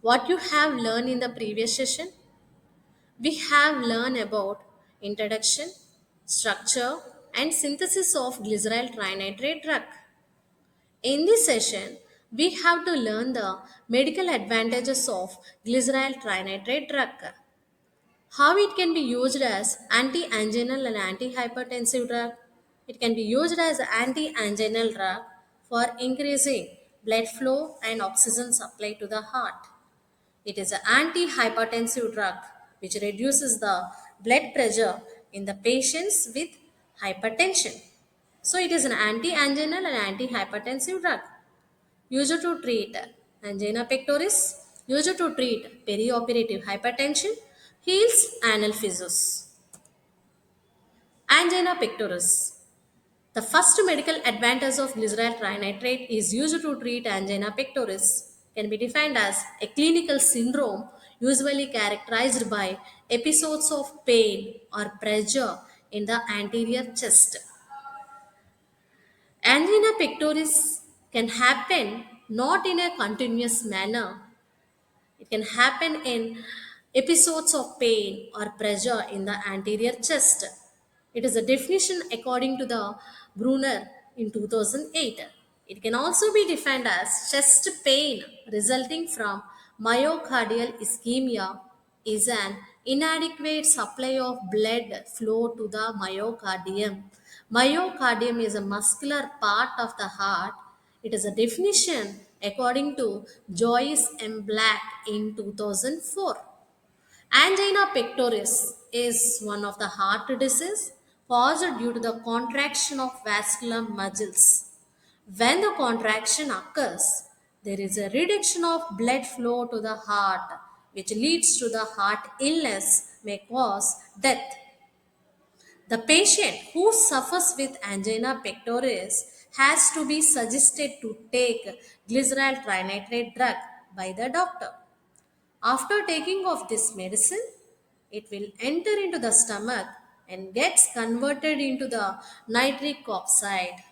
what you have learned in the previous session? We have learned about introduction, structure, and synthesis of glyceryl trinitrate drug. In this session, we have to learn the medical advantages of glyceryl trinitrate drug, how it can be used as anti-anginal and antihypertensive drug. It can be used as anti-anginal drug for increasing blood flow and oxygen supply to the heart. It is an antihypertensive drug which reduces the blood pressure in the patients with hypertension. So it is an anti-anginal and antihypertensive drug used to treat angina pectoris, used to treat perioperative hypertension, heals anal fissures. Angina pectoris. The first medical advantage of glyceryl trinitrate is used to treat angina pectoris can be defined as a clinical syndrome usually characterized by episodes of pain or pressure in the anterior chest. Angina pectoris can happen not in a continuous manner. It can happen in episodes of pain or pressure in the anterior chest. It is a definition according to the Brunner in 2008. It can also be defined as chest pain resulting from myocardial ischemia is an inadequate supply of blood flow to the myocardium. Myocardium is a muscular part of the heart. It is a definition according to Joyce M. Black in 2004. Angina pectoris is one of the heart disease caused due to the contraction of vascular muscles. When the contraction occurs, there is a reduction of blood flow to the heart, which leads to the heart illness may cause death. The patient who suffers with angina pectoris has to be suggested to take glyceryl trinitrate drug by the doctor. After taking of this medicine, it will enter into the stomach and gets converted into the nitric oxide.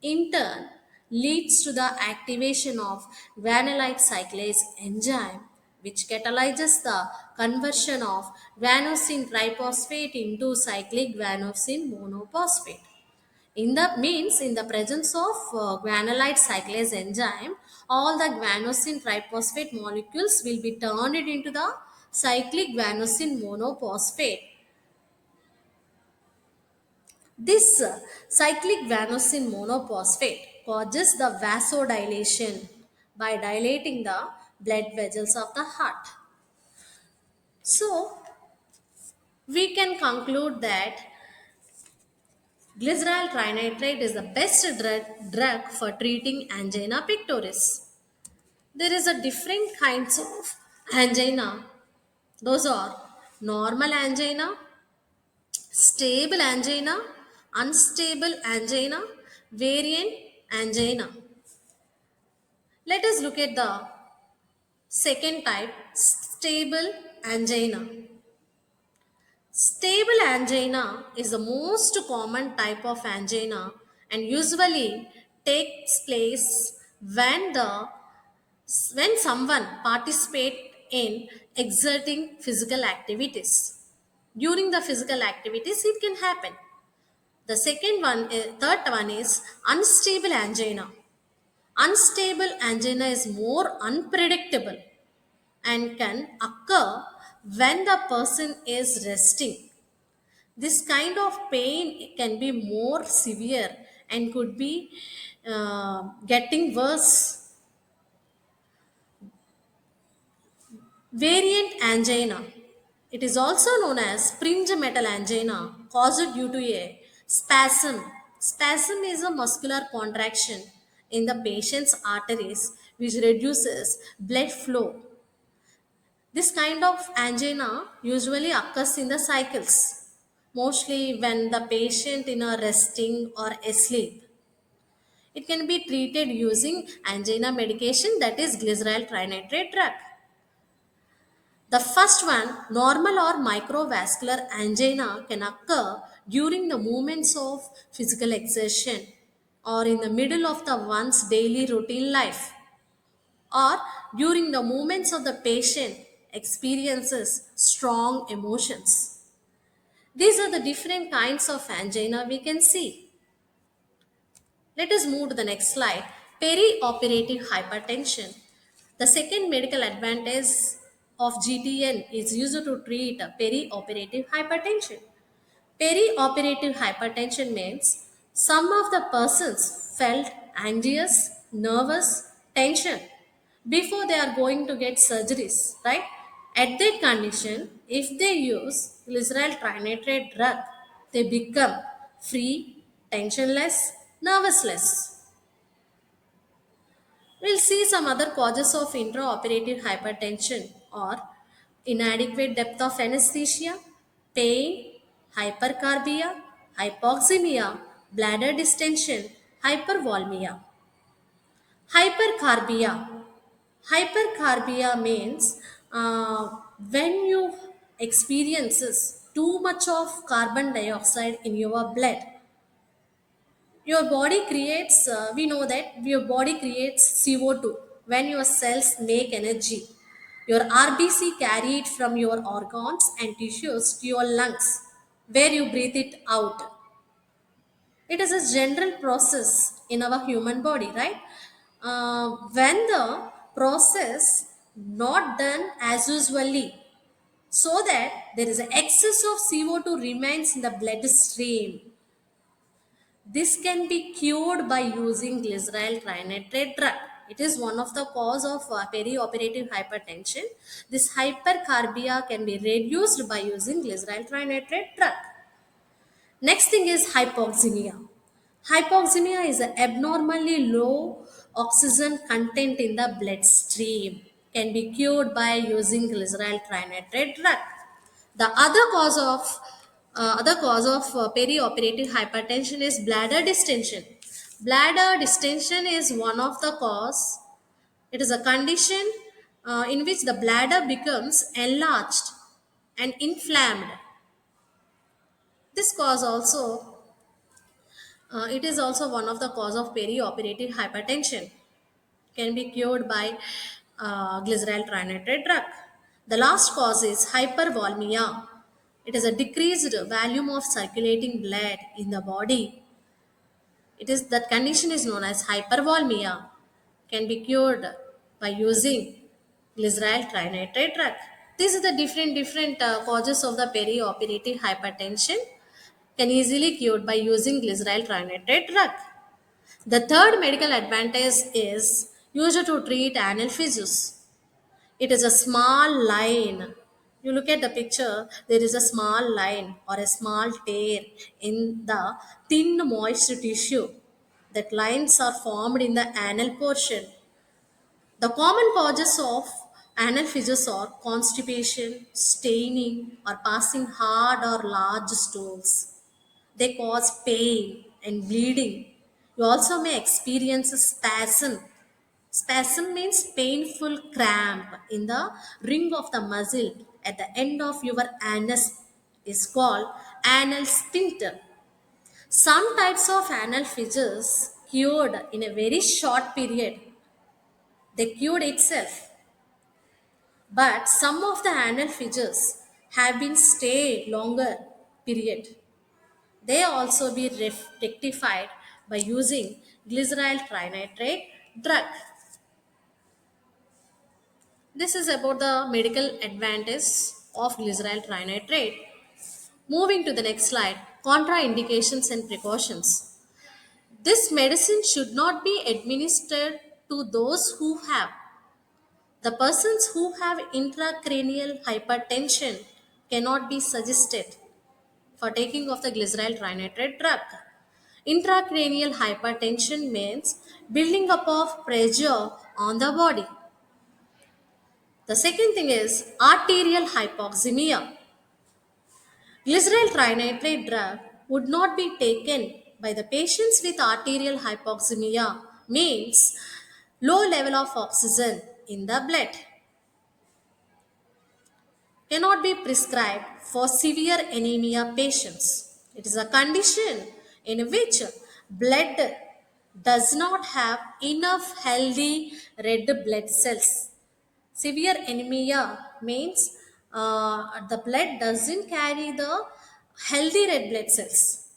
In turn, leads to the activation of guanylate cyclase enzyme, which catalyzes the conversion of guanosine triphosphate into cyclic guanosine monophosphate. In the presence of guanylate cyclase enzyme, all the guanosine triphosphate molecules will be turned into the cyclic guanosine monophosphate. This cyclic guanosine monophosphate causes the vasodilation by dilating the blood vessels of the heart. So, we can conclude that glyceryl trinitrate is the best drug for treating angina pectoris. There is a different kinds of angina. Those are normal angina, stable angina, unstable angina, variant angina. Let us look at the second type, stable angina. Stable angina is the most common type of angina and usually takes place when someone participates in exerting physical activities. During the physical activities, it can happen. Third one is unstable angina. Unstable angina is more unpredictable and can occur when the person is resting. This kind of pain can be more severe and could be getting worse. Variant angina. It is also known as fringe metal angina caused due to a spasm. Spasm is a muscular contraction in the patient's arteries which reduces blood flow. This kind of angina usually occurs in the cycles, mostly when the patient is resting or asleep. It can be treated using angina medication that is glyceryl trinitrate drug. The first one, normal or microvascular angina, can occur during the movements of physical exertion or in the middle of the one's daily routine life. or during the moments of the patient experiences strong emotions. These are the different kinds of angina we can see. Let us move to the next slide. Perioperative hypertension. The second medical advantage of GTN is used to treat perioperative hypertension. Perioperative hypertension means some of the persons felt anxious, nervous, tension before they are going to get surgeries, right? At that condition, if they use glyceryl trinitrate drug, they become free, tensionless, nervousless. We'll see some other causes of intraoperative hypertension or inadequate depth of anesthesia, pain, hypercarbia, hypoxemia, bladder distension, hypervolemia. Hypercarbia. Hypercarbia means when you experiences too much of carbon dioxide in your blood, your body creates we know that your body creates CO2 when your cells make energy. Your RBC carry it from your organs and tissues to your lungs where you breathe it out. It is a general process in our human body, right? When the process not done as usually, so that there is an excess of CO2 remains in the bloodstream. This can be cured by using glyceryl trinitrate drug. It is one of the cause of perioperative hypertension. This hypercarbia can be reduced by using glyceryl trinitrate drug. Next thing is hypoxemia. Hypoxemia is an abnormally low oxygen content in the bloodstream. Can be cured by using glyceryl trinitrate drug. The other cause of perioperative hypertension is bladder distension. Bladder distension is one of the cause. It is a condition in which the bladder becomes enlarged and inflamed. This cause also it is also one of the cause of perioperative hypertension. Can be cured by glyceryl trinitrate drug. The last cause is hypervolemia. It is a decreased volume of circulating blood in the body. It is that condition is known as hypervolemia. Can be cured by using glyceryl trinitrate drug. These are the different causes of the perioperative hypertension. Can easily cured by using glyceryl trinitrate drug. The third medical advantage is used to treat anal fissures. It is a small line. You look at the picture, there is a small line or a small tear in the thin moist tissue. That lines are formed in the anal portion. The common causes of anal fissures are constipation, staining, or passing hard or large stools. They cause pain and bleeding. You also may experience a spasm. Spasm means painful cramp in the ring of the muscle at the end of your anus is called anal sphincter. Some types of anal fissures cured in a very short period. They cured itself. But some of the anal fissures have been stay longer period. They also be rectified by using glyceryl trinitrate drug. This is about the medical advantage of glyceryl trinitrate. Moving to the next slide, contraindications and precautions. This medicine should not be administered to those who have. The persons who have intracranial hypertension cannot be suggested for taking of the glyceryl trinitrate drug. Intracranial hypertension means building up of pressure on the body. The second thing is arterial hypoxemia. Glyceryl trinitrate drug would not be taken by the patients with arterial hypoxemia, means low level of oxygen in the blood. Cannot be prescribed for severe anemia patients. It is a condition in which blood does not have enough healthy red blood cells. Severe anemia means the blood doesn't carry the healthy red blood cells.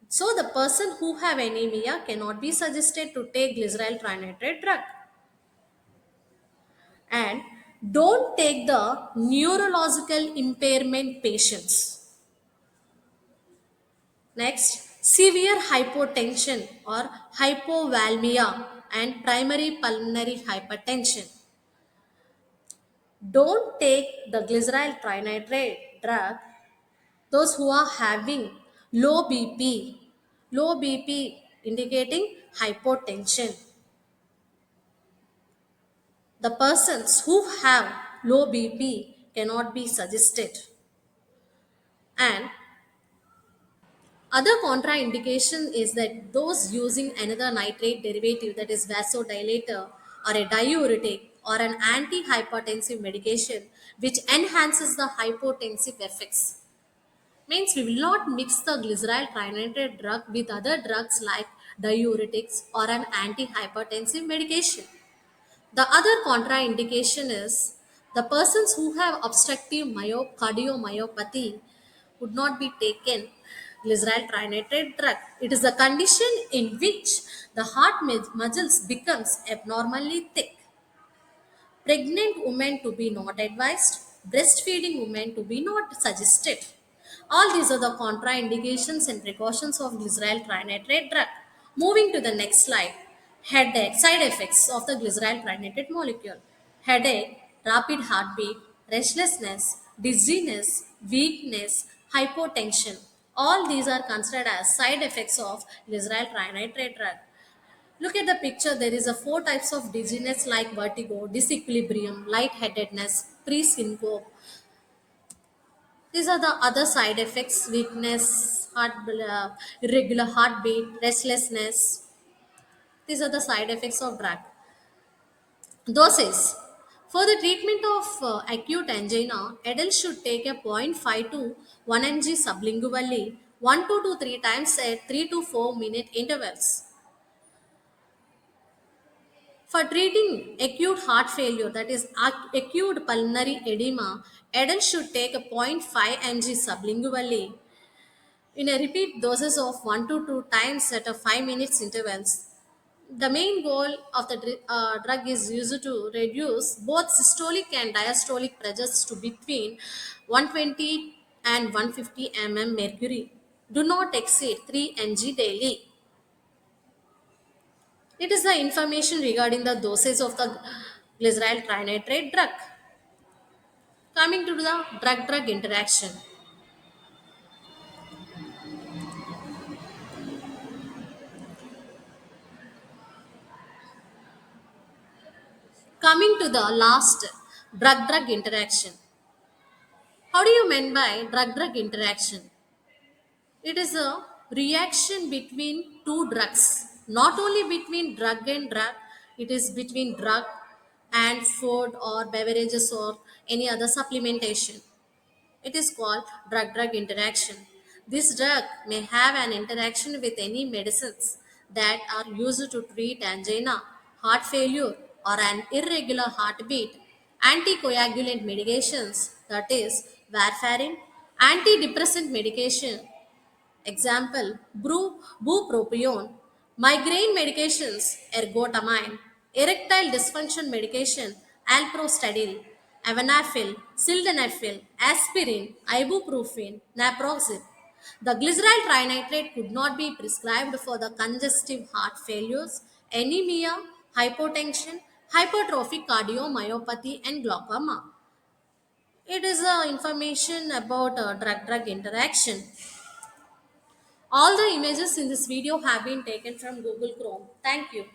So the person who have anemia cannot be suggested to take glyceryl trinitrate drug. And don't take the neurological impairment patients. Next, severe hypotension or hypovolemia and primary pulmonary hypertension. Don't take the glyceryl trinitrate drug those who are having low BP indicating hypotension. The persons who have low BP cannot be suggested. And other contraindication is that those using another nitrate derivative, that is vasodilator or a diuretic or an antihypertensive medication which enhances the hypotensive effects. Means we will not mix the glyceryl trinitrate drug with other drugs like diuretics or an antihypertensive medication. The other contraindication is the persons who have obstructive cardiomyopathy would not be taken glyceryl trinitrate drug. It is a condition in which the heart muscles becomes abnormally thick. Pregnant women to be not advised, breastfeeding women to be not suggested. All these are the contraindications and precautions of glyceryl trinitrate drug. Moving to the next slide, headache, side effects of the glyceryl trinitrate molecule. Headache, rapid heartbeat, restlessness, dizziness, weakness, hypotension. All these are considered as side effects of glyceryl trinitrate drug. Look at the picture. There is a four types of dizziness like vertigo, disequilibrium, lightheadedness, pre-syncope. These are the other side effects: weakness, irregular heartbeat, restlessness. These are the side effects of drug. Doses. For the treatment of acute angina, adults should take a zero point 0.5 to 1 mg sublingually 1 to 3 times at 3 to 4 minute intervals. For treating acute heart failure, that is acute pulmonary edema, adults should take a zero point 0.5 mg sublingually in a repeat doses of 1 to 2 times at a 5 minutes intervals. The main goal of the drug is used to reduce both systolic and diastolic pressures to between 120 and 150 mm mercury. Do not exceed 3 mg daily. It is the information regarding the dosage of the glyceryl trinitrate drug. Coming to the drug-drug interaction. Coming to the last drug-drug interaction. How do you mean by drug-drug interaction? It is a reaction between two drugs. Not only between drug and drug, it is between drug and food or beverages or any other supplementation. It is called drug-drug interaction. This drug may have an interaction with any medicines that are used to treat angina, heart failure, or an irregular heartbeat. Anticoagulant medications, that is warfarin, antidepressant medication, example, bupropion, migraine medications, ergotamine, erectile dysfunction medication, alprostadil, avanafil, sildenafil, aspirin, ibuprofen, naproxen. The glyceryl trinitrate could not be prescribed for the congestive heart failures, anemia, hypotension, hypertrophic cardiomyopathy, and glaucoma. It is information about drug-drug interaction. All the images in this video have been taken from Google Chrome. Thank you.